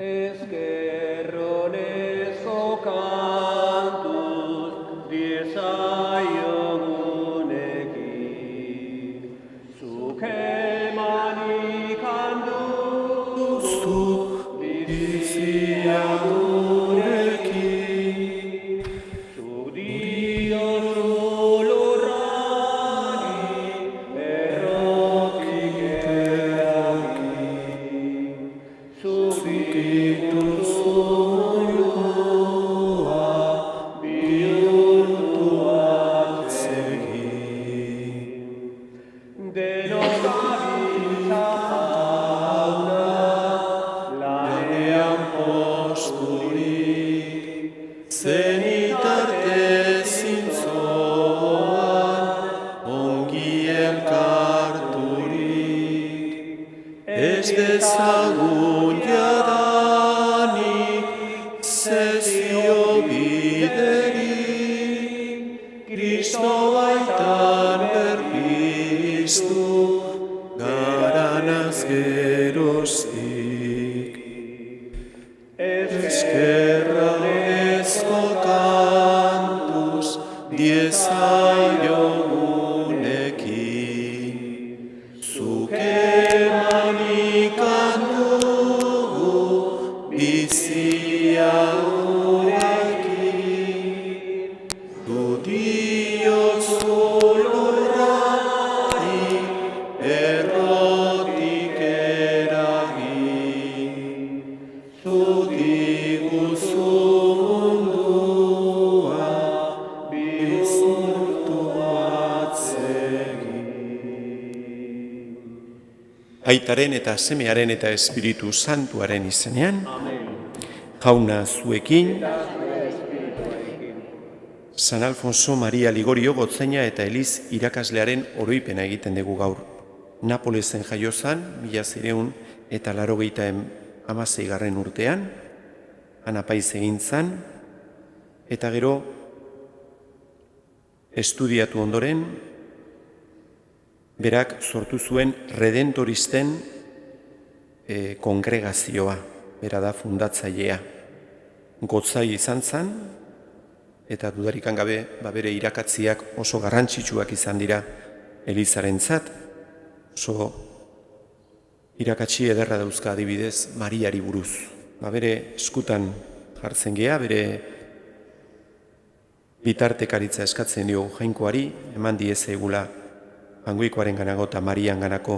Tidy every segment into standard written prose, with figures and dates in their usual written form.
Ezkerronezko kantuz diezaiogunekin, zuk emanik handuzu bizia gurekin, zuk diozu lurrari errotik eragin, zuk dituzu loa bihurtu atzegin. Denok gabiltza jauna, lanean posturik, zenitarte zintzoan ongi elkarturik, ez dezagun jadanik zezio biderik, Kristo baitan berpiztu garanaz geroztik. Ezkerronezko kantuz diezaiogunekin, zuk emanik handugu bizia gurekin, du diozu lurrari errotik eragin, zu diguzu mundua bihurtu atzegin. Aitaren eta Semearen eta Espiritu Santuaren izenean, jauna zuekin, San Alfonso Maria Ligorio gotzaina eta Eliz irakaslearen oroipena egiten dugu gaur. Napolesen jaio zan, 1986 urtean, han apaiz egin zan, eta gero estudiatu ondoren, berak sortu zuen redentoristen kongregazioa, bera da fundatzailea. Gotzai izan zan, eta dudarikan gabe bere irakatziak oso garrantzitsuak izan dira Elizarentzat. Oso irakatsi ederra dauzka adibidez Mariari buruz. Bere eskutan jartzen gea, bere bitartekaritza eskatzen dio jainkoari, eman diezegula Anguikoaren ganago eta Marian ganako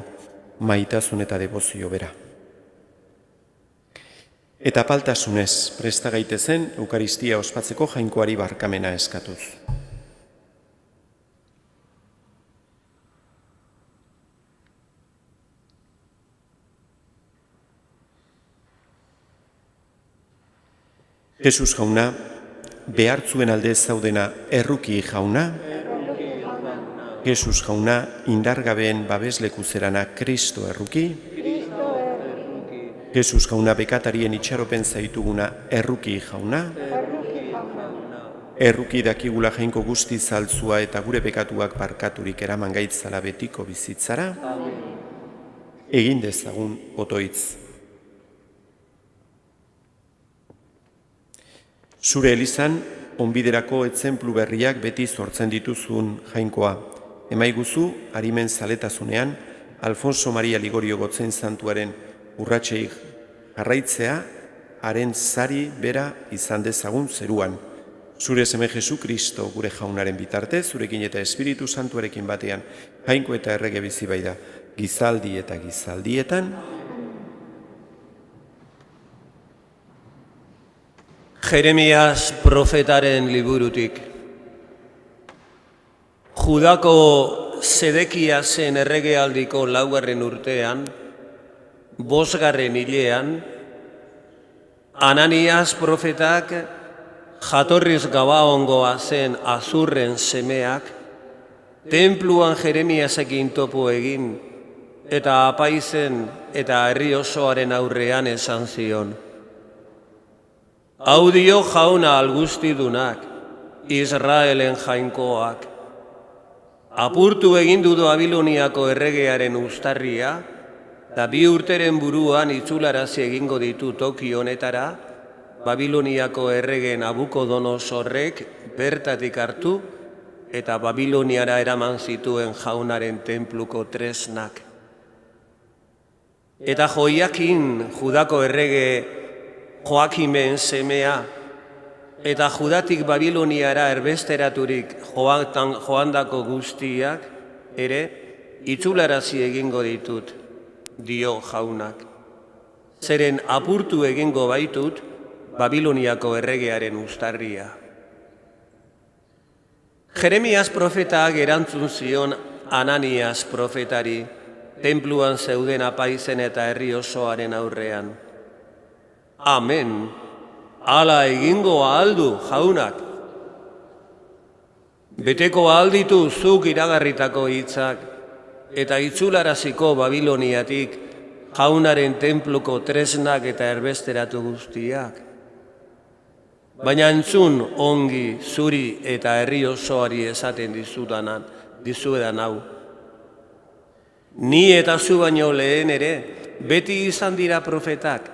maitasun eta debozio bera. Eta apaltasunez presta gaitezen Eukaristia ospatzeko jainkoari barkamena eskatuz. Jesus jauna, behartzuen alde zaudena erruki jauna, Jesus jauna, indargabeen babesleku zerana Kristo erruki, Jesus jauna, bekatarien itxaropen zaituguna erruki jauna, erruki dakigula jainko guzti zaltzua eta gure bekatuak barkaturik eraman gaitzala betiko bizitzara, egin dezagun otoitz. Zure Elizan, onbiderako etzenplu berriak beti sortzen dituzun jainkoa. Emaiguzu, arimen zaletasunean, Alfonso Maria Ligorio gotzen santuaren urratseik jarraitzea, haren sari bera izan dezagun zeruan. Zure seme Jesu Kristo gure jaunaren bitarte, zurekin eta Espiritu Santuarekin batean, jainko eta errege bizi baida, gizaldi eta gizaldietan. Jeremias profetaren liburutik. Judako Sedekiasen erregealdiko 4. urtean, 5. hilean, Ananias profetak jatorriz Gabaongoa zen Azurren semeak, tenpluan Jeremiasekin topo egin, eta apaizen eta herri osoaren aurrean esan zion. Hau dio jauna algustidunak, Israelen jainkoak. Apurtu egin du Babiloniako erregearen uztarria, Da 2 urteren buruan itzularazi egingo ditu toki honetara, Babiloniako errege Nabukodonosorrek bertatik hartu eta Babiloniara eraman zituen jaunaren tenpluko tresnak. Eta Joiakin, Judako errege Joakimen semea, eta Judatik Babiloniara erbesteraturik joandako guztiak ere itzularazi egingo ditut, dio jaunak. Zeren apurtu egingo baitut Babiloniako erregearen uztarria. Jeremias profetak erantzun zion Ananias profetari, tenpluan zeuden apaizen eta herri osoaren aurrean. Amen, hala egingo ahaldu jaunak. Beteko ahalditu zuk iragarritako hitzak, eta itzularaziko Babiloniatik jaunaren tenpluko tresnak eta erbesteratu guztiak. Baina entzun ongi zuri eta herri osoari esaten dizuedan hau. Ni eta zu baino lehen ere beti izan dira profetak,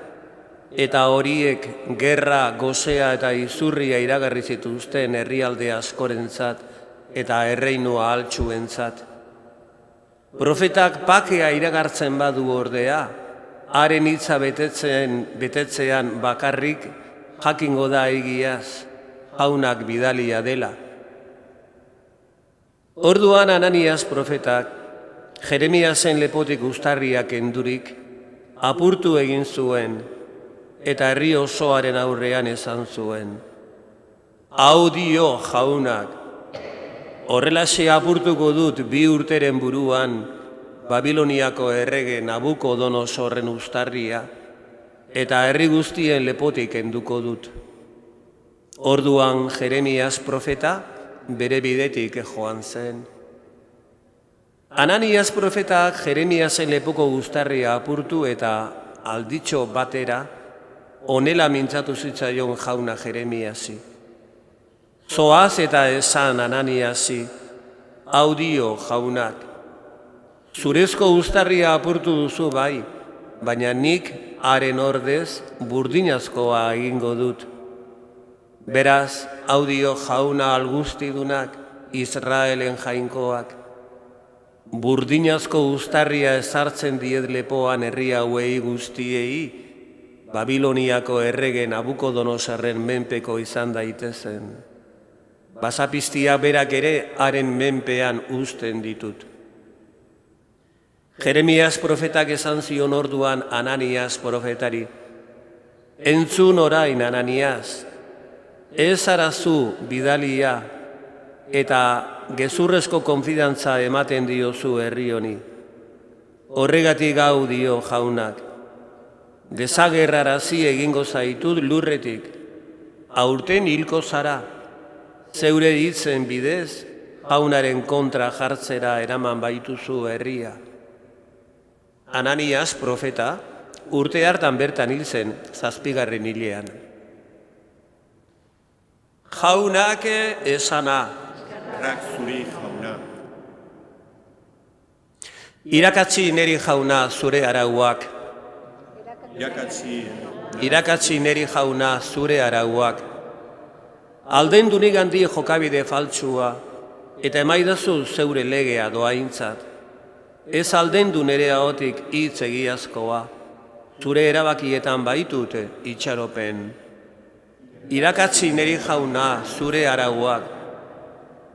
eta horiek gerra, gozea eta izurria iragarri zituzten herrialde askorentzat eta erreinua altsuentzat. Profetak pakea iragartzen badu ordea, haren hitza betetzean bakarrik jakingo da egiaz, jaunak bidalia dela. Orduan Ananias profetak, Jeremiasen lepotik uztarriak endurik, apurtu egin zuen, eta herri osoaren aurrean esan zuen. Hau dio jaunak, horrelaxe apurtuko dut 2 urteren buruan Babiloniako errege Nabukodonosorren uztarria, eta herri guztien lepotik enduko dut. Orduan Jeremias profeta bere bidetik joan zen. Ananias profetak Jeremiasen lepoko uztarria apurtu eta alditxo batera honela mintzatu zitzaion jauna Jeremiasi. Zoaz eta esan Ananiasi, hau dio jaunak, zurezko uztarria apurtu duzu bai, baina nik haren ordez burdinazkoa egingo dut. Beraz, hau dio jauna algustidunak, Israelen jainkoak. Burdinazko uztarria ezartzen diet lepoan herri hauei guztiei, Babiloniako errege Nabukodonosorren menpeko izan daitezen. Basapiztia berak ere haren menpean uzten ditut. Jeremias profetak esan zion orduan Ananias profetari, entzun orain Ananias, ez arazu bidalia eta gezurrezko konfidantza ematen diozu herri honi. Horregatik hau dio jaunak, desagerrarazi egingo zaitut lurretik, aurten hilko zara, zeure hitzen bidez, jaunaren kontra jartzera eraman baituzu herria. Ananias profeta urte hartan bertan hil zen 7. hilean. Jaunak esana, Rak zuri jauna. irakatsi neri jauna zure arauak. Irakatsi neri jauna zure arauak. Aldendu nigandi jokabide faltsua, eta emaidazu zeure legea doaintzat. Ez aldendu nere ahotik hitz egiazkoa, zure erabakietan baitute itxaropen. Irakatsi neri jauna zure arauak.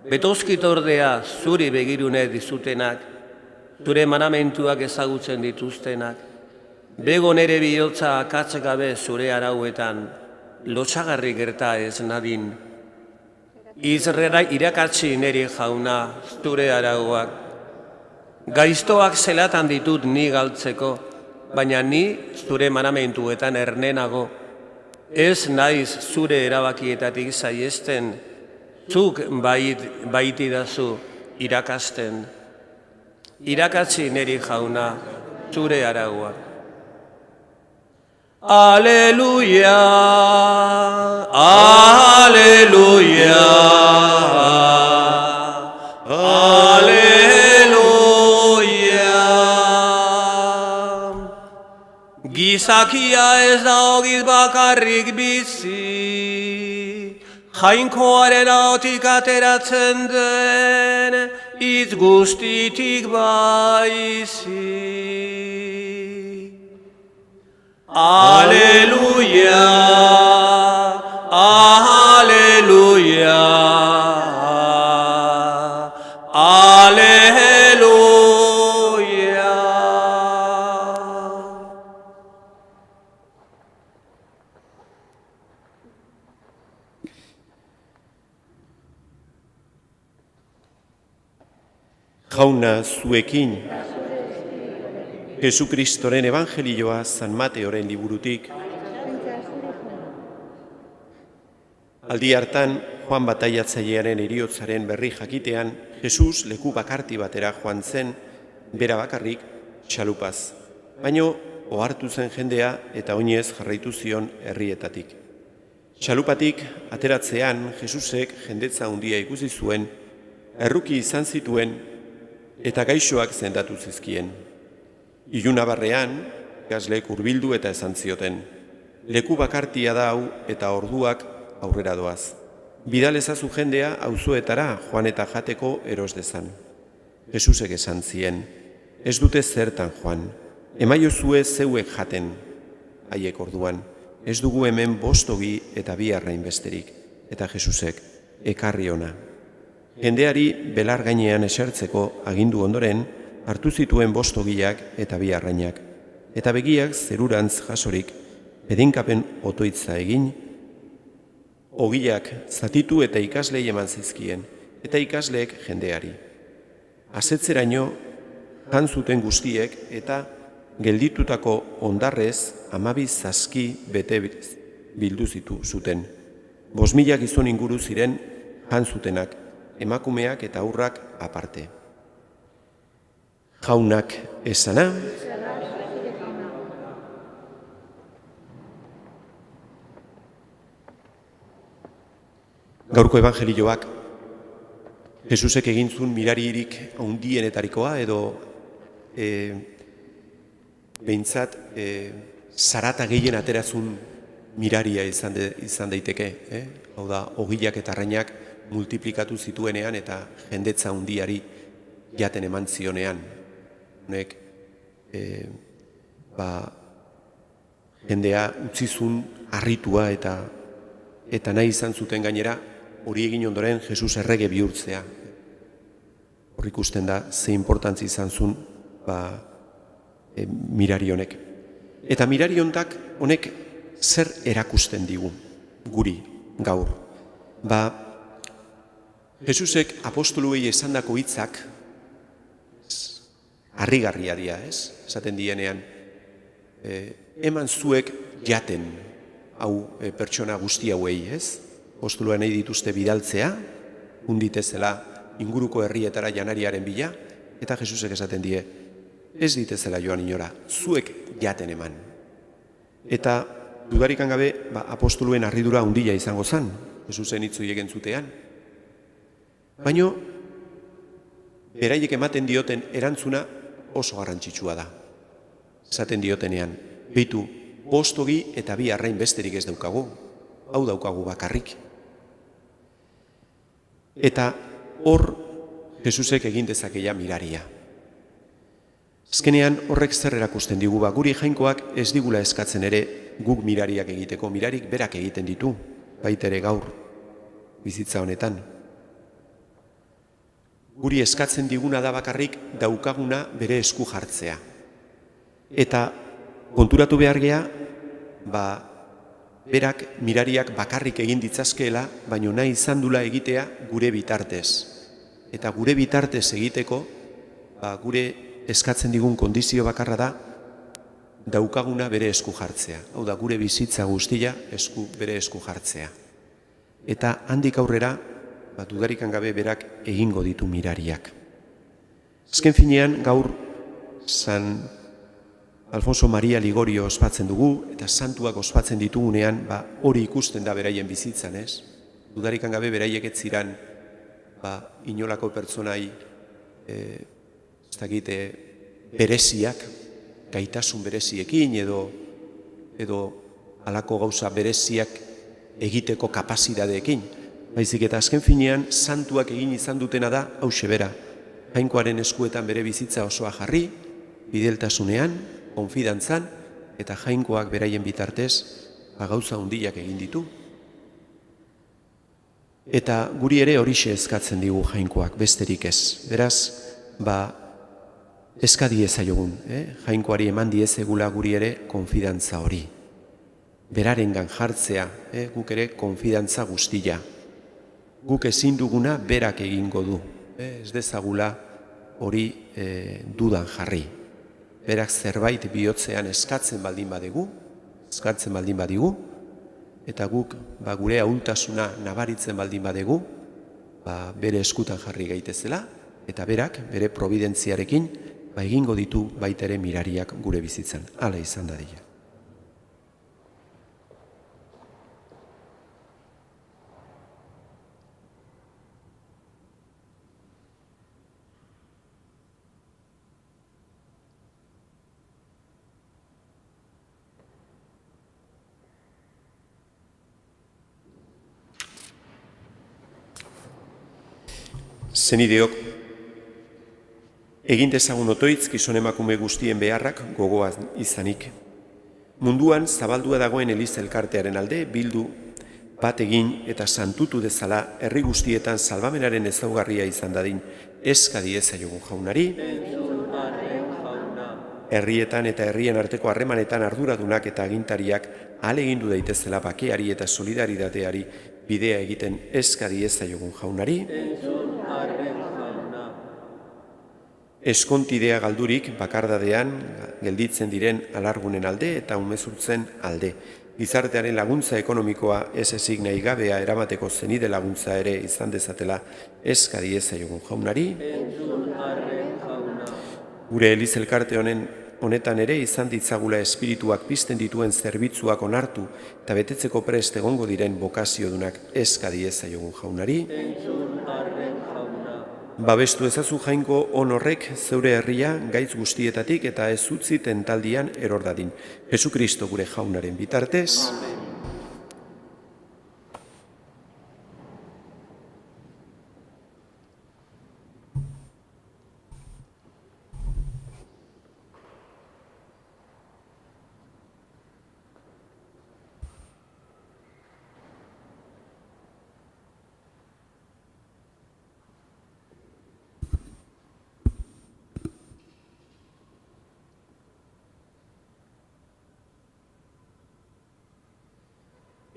Betozkit ordea zuri begirune dizutenak, zure manamentuak ezagutzen dituztenak, bego nere bihotza akats gabe zure arauetan, lotsagarri gerta ez nadin. Irakatsi neri jauna zure arauak. Gaiztoak zelatan ditut ni galtzeko, baina ni zure manamentuetan ernenago. Ez naiz zure erabakietatik saiesten, zuk baitidazu irakasten. Irakatsi neri jauna zure arauak. Aleluia, aleluia, aleluia. Gizakia ez da ogiz bakarrik bizi, Jainkoaren ahotik ateratzen den hitz guztitik baizi. Aleluia, aleluia, aleluia. Jauna zuekin, Jesukristoren evangelioa San Mateoren liburutik. Aldi hartan, Juan bataiatzailearen heriotzaren berri jakitean, Jesus leku bakarti batera joan zen, bera bakarrik, txalupaz. Baino, ohartu zen jendea eta oinez jarraitu zion herrietatik. Txalupatik ateratzean, Jesusek jendetza handia ikusi zuen, erruki izan zituen eta gaixoak zendatu zizkien. Ilunabarrean, ikasleek hurbildu eta esan zioten, leku bakartia da hau eta orduak aurrera doaz. Bidal ezazu jendea auzoetara joan eta jateko eros dezan. Jesusek esan zien, ez dute zertan joan, emaiozue zeuek jaten. Haiek orduan, ez dugu hemen 5 ogi eta 2 arrain besterik, eta Jesusek ekarri ona. Jendeari belar gainean esertzeko agindu ondoren, hartu zituen 5 ogiak eta 2 arrainak, eta begiak zerurantz jasorik, bedinkapen otoitza egin, ogiak zatitu eta ikaslei eman zizkien, eta ikasleek jendeari. Asetzeraino jan zuten guztiek eta gelditutako ondarrez 12 zazki bete bildu zuten. 5.000 gizon inguru ziren jan zutenak, emakumeak eta haurrak aparte. Jaunak esana, gaurko evangelioak Jesusek egin zuen miraririk handienetarikoa edo behintzat zarata gehien aterazun miraria izan daiteke. Hau da, ogiak eta arrainak multiplikatu zituenean eta jendetza handiari jaten eman zionean. Honek jendea utzizun harritua eta nahi izan zuten gainera, hori egin ondoren Jesus errege bihurtzea. Hor ikusten da, ze importantzi izan zuen mirari honek. Eta mirari honek zer erakusten digu, guri, gaur. Jesusek apostoluei esandako hitzak harrigarria dira, ez? Esaten dienean, eman zuek jaten, hau pertsona guzti hauei, ez? Apostoluan nahi dituzte bidaltzea, unditezela inguruko herrietara janariaren bila, eta Jesusek esaten die, ez ditezela joan inora, zuek jaten eman. Eta dudarikan gabe, apostoluen harridura handia izango zen, Jesusen hitzoiek entzutean. Baina, beraiek ematen dioten erantzuna oso garrantzitsua da. Esaten diotenean, beitu, 5 ogi eta 2 arrain besterik ez daukagu, hau daukagu bakarrik. Eta hor, Jesusek egin dezakeia miraria. Azkenean horrek zer erakusten digu, guri jainkoak ez digula eskatzen ere guk mirariak egiteko, mirarik berak egiten ditu, baitere gaur, bizitza honetan. Guri eskatzen diguna da bakarrik daukaguna bere esku jartzea. Eta konturatu behar gea, berak mirariak bakarrik egin ditzazkeela, baino nahi izan dula egitea gure bitartez. Eta gure bitartez egiteko, gure eskatzen digun kondizio bakarra da, daukaguna bere esku jartzea. Hau da, gure bizitza guztia bere esku jartzea. Eta handik aurrera, dudarikan gabe berak egingo ditu mirariak. Azken finean, gaur San Alfonso Maria Ligorio ospatzen dugu, eta santuak ospatzen ditugunean, hori ikusten da beraien bizitzan, ez? Dudarikan gabe beraiek ez ziran, inolako pertsonai, ez dakite, bereziak, gaitasun bereziekin, edo edo halako gauza bereziak egiteko kapazitateekin. Baizik eta azken finean, santuak egin izan dutena da hauxe bera. Jainkoaren eskuetan bere bizitza osoa jarri, fideltasunean, konfidantzan, eta jainkoak beraien bitartez gauza handiak egin ditu. Eta guri ere horixe eskatzen digu jainkoak, besterik ez. Beraz, eska diezaiogun, jainkoari eman diezegula guri ere konfidantza hori. Berarengan jartzea, guk ere konfidantza guztia. Guk ezin duguna berak egingo du, ez dezagula hori dudan jarri. Berak zerbait bihotzean eskatzen baldin badigu, eta guk gure ahultasuna nabaritzen baldin badegu, bere eskutan jarri gaitezela, eta berak bere probidentziarekin egingo ditu baita ere mirariak gure bizitzan. Hala izan dadila. Zenideok, egin dezagun otoitz gizon emakume guztien beharrak gogoa izanik. Munduan zabaldua dagoen Eliza elkartearen alde bildu bat egin eta santutu dezala herri guztietan salbamenaren ezaugarria izan dadin eska diezaiogun jaunari, herrietan eta herrien arteko harremanetan arduradunak eta agintariak ahalegindu daitezela bakeari eta solidaritateari bidea egiten eska diezaiogun jaunari, eskontidea galdurik bakardadean gelditzen diren alargunen alde eta umezurtzen alde. Gizartearen laguntza ekonomikoa ez ezik nahi gabea eramateko zenide laguntza ere izan dezatela eska diezaiogun jaunari. Gure Eliz elkarte honetan ere izan ditzagula espirituak pizten dituen zerbitzuak onartu eta betetzeko prest egongo diren bokaziodunak eska diezaiogun jaunari. Babestu ezazu jainko on horrek zeure herria gaitz guztietatik eta ez utzi tentaldian eror dadin. Jesukristo gure jaunaren bitartez.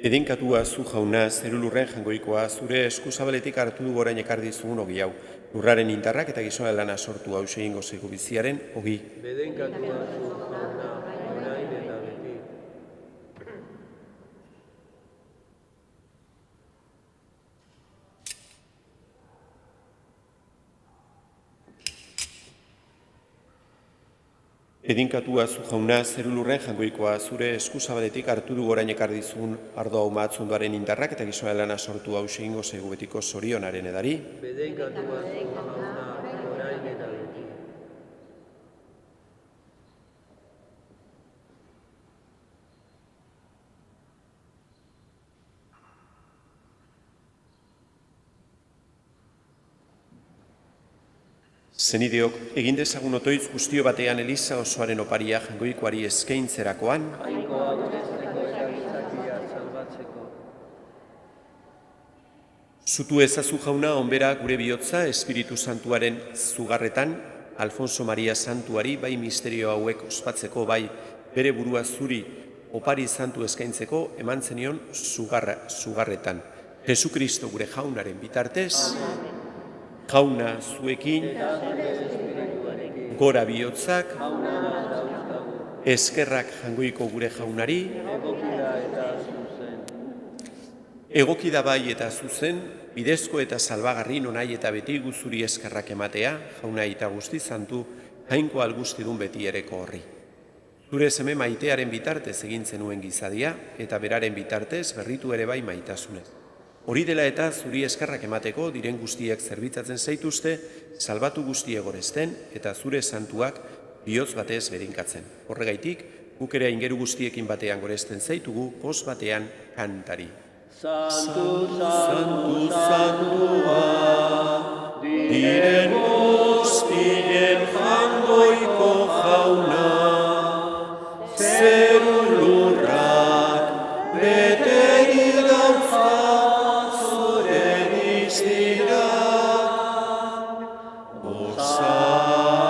Edinkatua zu jauna, zerulurren jangoikoa, zure eskuzabaletik hartu du gorain ekardizugun ogi hau. Lurraren indarrak eta gizona lana sortu hau egingo zaigu biziaren ogi. Bedenkatua zu jauna, orain eta beti. Edinkatua zu jauna, zerulurren jangoikoa, zure eskuzabaletik hartu du gorain ekardizugun ardo hau mahatzondoaren indarrak eta gizona lana sortu hau egingo zaigu betiko zorionaren edari. Bedenkatua zu jauna, orain eta beti. Zenideok, egin dezagun otoitz guztio batean Eliza osoaren oparia jangoikoari eskaintzerakoan, Jainkoa guretzeko eta gizakia salbatzeko. zutu ezazu jauna onbera gure bihotza Espiritu Santuaren zugarretan, Alfonso Maria Santuari bai misterio hauek ospatzeko bai bere burua zuri opari santu eskaintzeko eman zenion zugarretan. Jesukristo gure jaunaren bitartez, jauna zuekin, gora bihotzak, eskerrak jangoiko gure jaunari, egokida bai eta zuzen, bidezko eta salbagarri nonai eta beti guzuri eskerrak ematea, jauna eta guzti zantu, jainko algustidun beti ereko horri. Zure seme maitearen bitartez egin zenuen gizadia, eta beraren bitartez berritu ere bai maitasunez. Hori dela eta zuri eskerrak emateko diren guztiek zerbitzatzen zaituzte, salbatu guztie gorezten eta zure santuak bihotz batez berinkatzen. Horregaitik, Guk ere aingeru guztiekin batean goresten zaitugu, poz batean kantari. Santu, Santu, santua, diren guztien jangoiko jauna, zeru lurrak beterik dauzka zure dizira. Osana,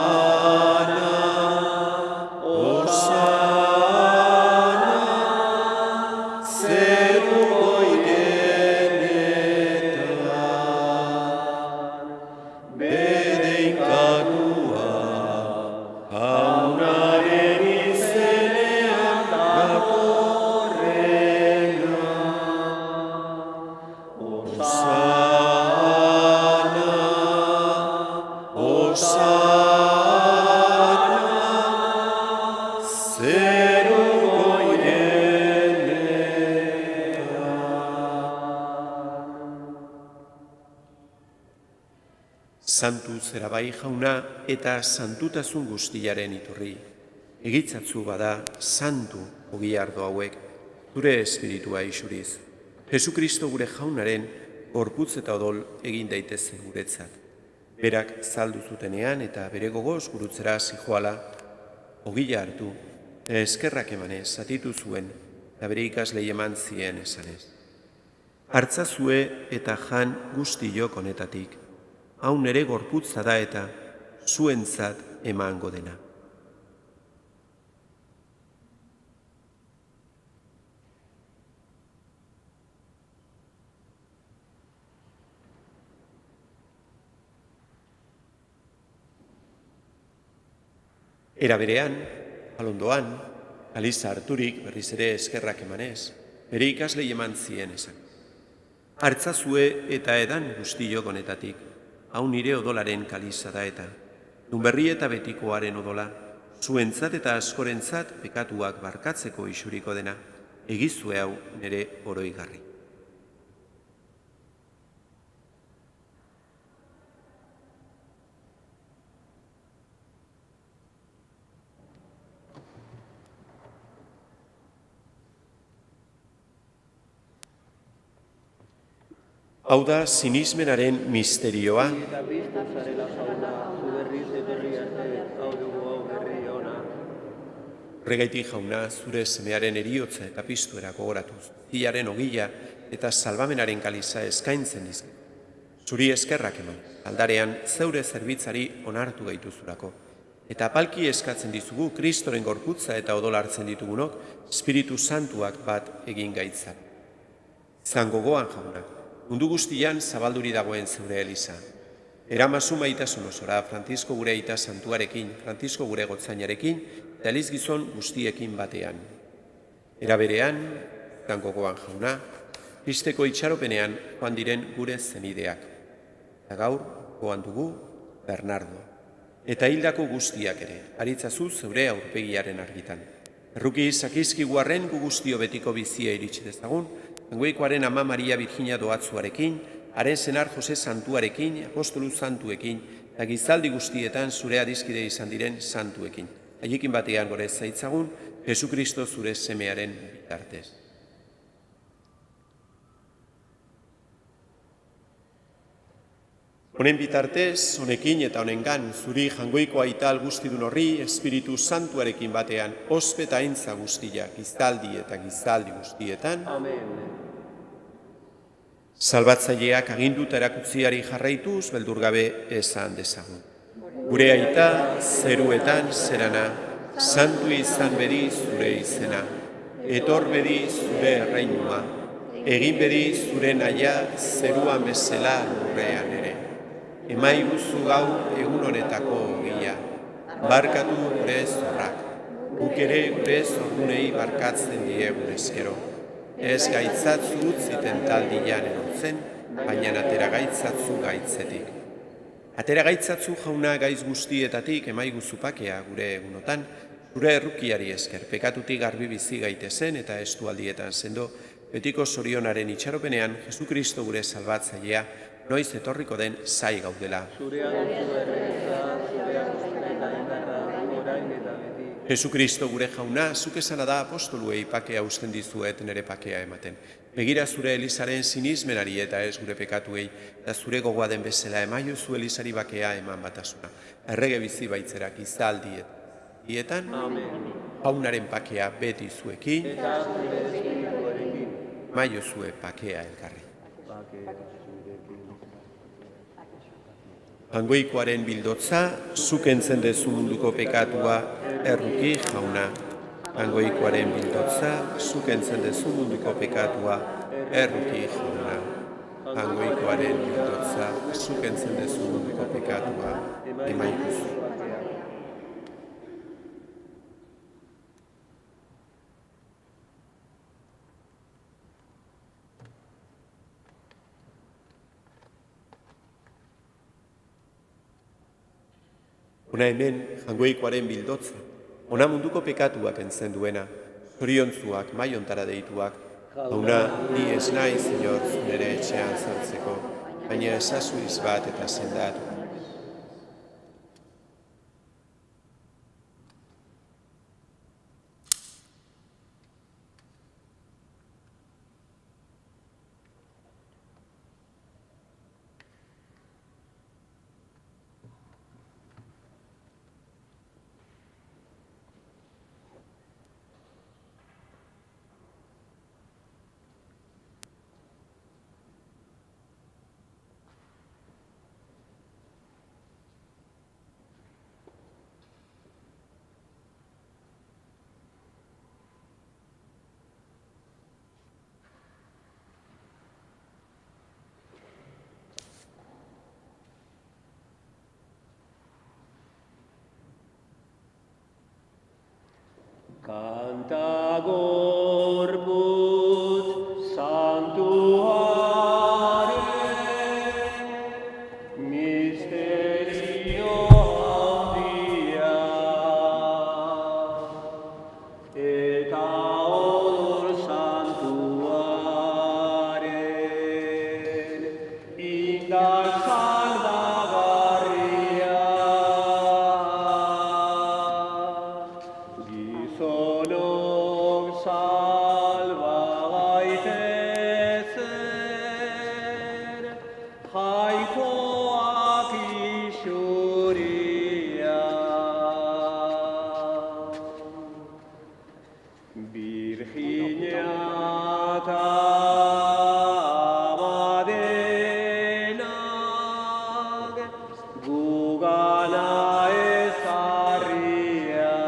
Osana, zeru goirenetan, bedeinkatua, jaunaren izenean datorrena. Osana, Osana, zeru goirenetan. Santu zerabai jauna eta santutasun guztiaren iturri. Egitzatzu bada santu ogiardo hauek, zure espiritua isuriz. Jesukristo gure jaunaren gorputz eta odol egin daitezen guretzat. Berak zaldu zutenean eta bere gogoz gurutzera zijoala, ogila hartu, eskerrak emanez, zatitu zuen, eta bere ikaslei eman zien esanez. Hartzazue eta jan guztiok honetatik, hau nere gorputza da eta zuentzat emango dena. Era berean, alondoan, kaliza harturik berriz ere eskerrak emanez, bere ikaslei eman zien esan. Hartzazue eta edan guztiok honetatik, hau nire odolaren kaliza da eta, dunberri eta betikoaren odola, zuentzat eta askorentzat pekatuak barkatzeko isuriko dena, egizue hau nire oroigarri. Hau da sinismenaren misterioa. Eta bizta zarela jauna, zu berriz etorri arte, hau dugu hau berri ona. Horregaitik jauna, zure semearen eriotza eta piztuera gogoratuz, hilaren ogila eta salbamenaren kaliza eskaintzen dizki. Zuri eskerrak eman, aldarean zeure zerbitzari onartu gaituzurako. Eta apalki eskatzen dizugu, Kristoren gorputza eta odol hartzen ditugunok, Espiritu Santuak bat egin gaitzak. Izan gogoan jauna, mundu guztian zabalduri dagoen zeure eliza. Eramazu maitasun osora, Francisco gure aita santuarekin, Francisco gure gotzainarekin, eta eliz gizon guztiekin batean. Era berean, izan gogoan jauna, Kristeko itxaropenean joan diren gure zenideak. Eta gaur, goan dugu, Bernardo. Eta hildako guztiak ere, aritzazu zeure aurpegiaren argitan. Erruki zakizki guarren gu guztio betiko bizia iritsi dezagun, Angoikoaren ama Maria Virginia doatzuarekin, haren senar Jose Santuarekin, apostolu santuekin, eta gizaldi guztietan zure adiskide izan diren santuekin. Haiekin batean gore zaitzagun, Jesukristo zure semearen bitartez. Honen bitartez, honekin eta honengan, zuri jangoiko aital guztidun horri, Espiritu Santuarekin batean, ospe eta aintza guztia, gizaldi eta gizaldi guztietan. Amen. Salbatzaileak aginduta erakutziari jarraituz, beldurgabe esan dezagun. Gure aita, zeruetan zerana, santu izan bedi zure izena, etor bedi zure erreinua, egin bedi zure naia zeruan bezala lurrean ere. Emaiguzu gau egun honetako ogia, barkatu gure zorrak, guk ere gure zordunei barkatzen diegun eskero. Ez gaitzatzu utziten taldian erotzen, baina atera gaitzatzu gaitzetik. Atera gaitzatzu jauna gaiz guztietatik emaiguzu pakea gure egunotan, zure errukiari esker, pekatutik garbi bizi gaitezen eta estualdietan sendo, betiko zorionaren itxaropenean, Jesukristo gure salbatzailea, noiz etorriko den zai gaudela. Zurea duzu erreza, zurea guztieta indarra, orain eta beti, Jesukristo gure jauna, zuk esana da apostoluei pakea uzten dizuet nere pakea ematen. Begira zure Elisaren sinismenari eta ez gure pekatuei, eta zure gogoa den bezala emaiozu Elisari bakea eman batasuna. Errege bizi baitzerak izaldiet. Dietan, jaunaren pakea beti zuekin, maiozue pakea elkarri. Hangoikoaren bildotza, zuk entzen dezu munduko pekatua, erruki jauna. Hangoikoaren bildotza, zuk entzen dezu munduko pekatua, erruki jauna. Hangoikoaren bildotza, zuk entzen dezu munduko pekatua, emaikuzu. Ona hemen, jangoikoaren bildotza, ona munduko pekatuak entzen duena, zoriontzuak, maiontara deituak, hauna, ni ez nahi, Senyor, nire etxean zartzeko, baina ezazu izbat eta sendatu. Canta Corpus Sanctuare, Mysterio Audia, et Odor Sanctuare, Inda Salvagarria, Gisonog salva gaitezen, jaikoak isuria. Virginia eta amadenak, gugana ezarria.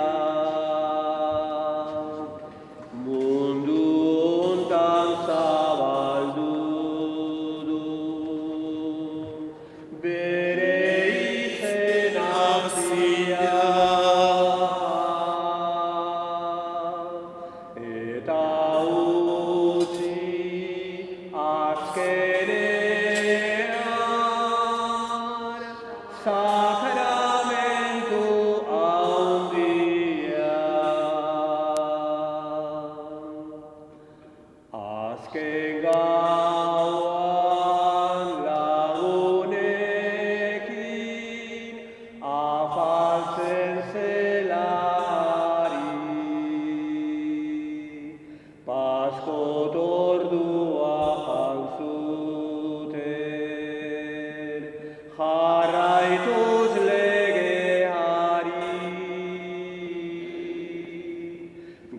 Mundu hontan zabaldu du, bere izenak zia. Eta utzi azkenean sakramentu handia. Azken gauan lagunekin afaltzen zelari. Paskot ordua jauzuten, jarraituz legeari.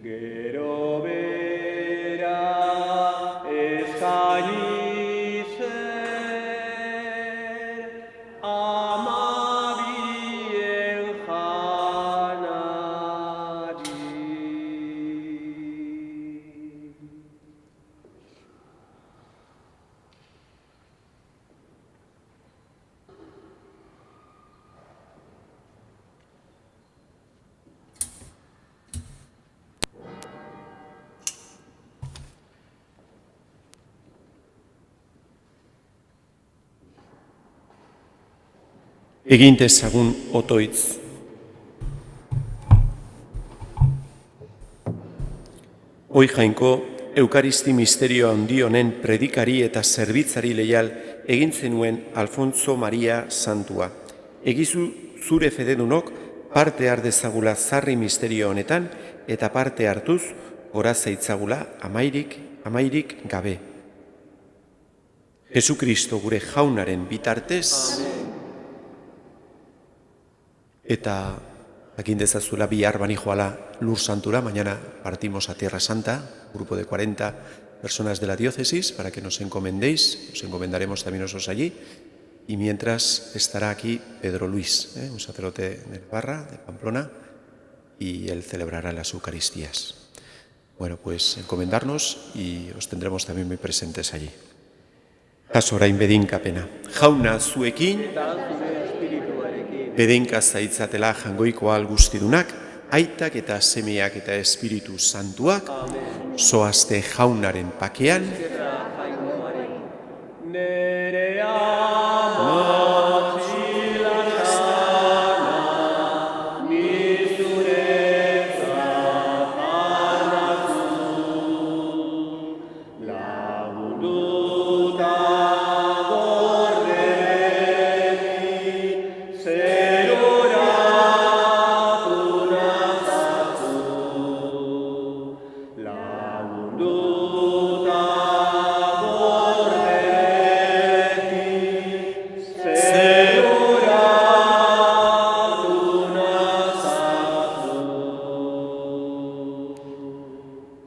Gero bera eskaini zen, amabien janari. Egin dezagun otoitz. Hoi jainko, Eukaristi misterio handi honen predikari eta zerbitzari leial egin zenuen Alfonso Maria Santua. Egizu zure fededunok parte har dezagula zarri misterio honetan, eta parte hartuz, gora zaitzagula amairik gabe. Jesukristo gure jaunaren bitartez, eta jakin dezazula bihar banijoala Lur Santura, mañana partimos a Tierra Santa, grupo de 40 personas de la diócesis, para que nos encomendéis, os encomendaremos también nosotros allí, y mientras estará aquí Pedro Luis, un sacerdote de Navarra, de Pamplona, y él celebrará las Eucaristías. Bueno, pues encomendarnos y os tendremos también muy presentes allí. Kaso orain bedinkapena. Jauna zuekin, bedinka zaitzatela jangoiko ahal guztidunak, aitak eta semeak eta Espiritu Santuak, zoazte jaunaren pakean, lagundu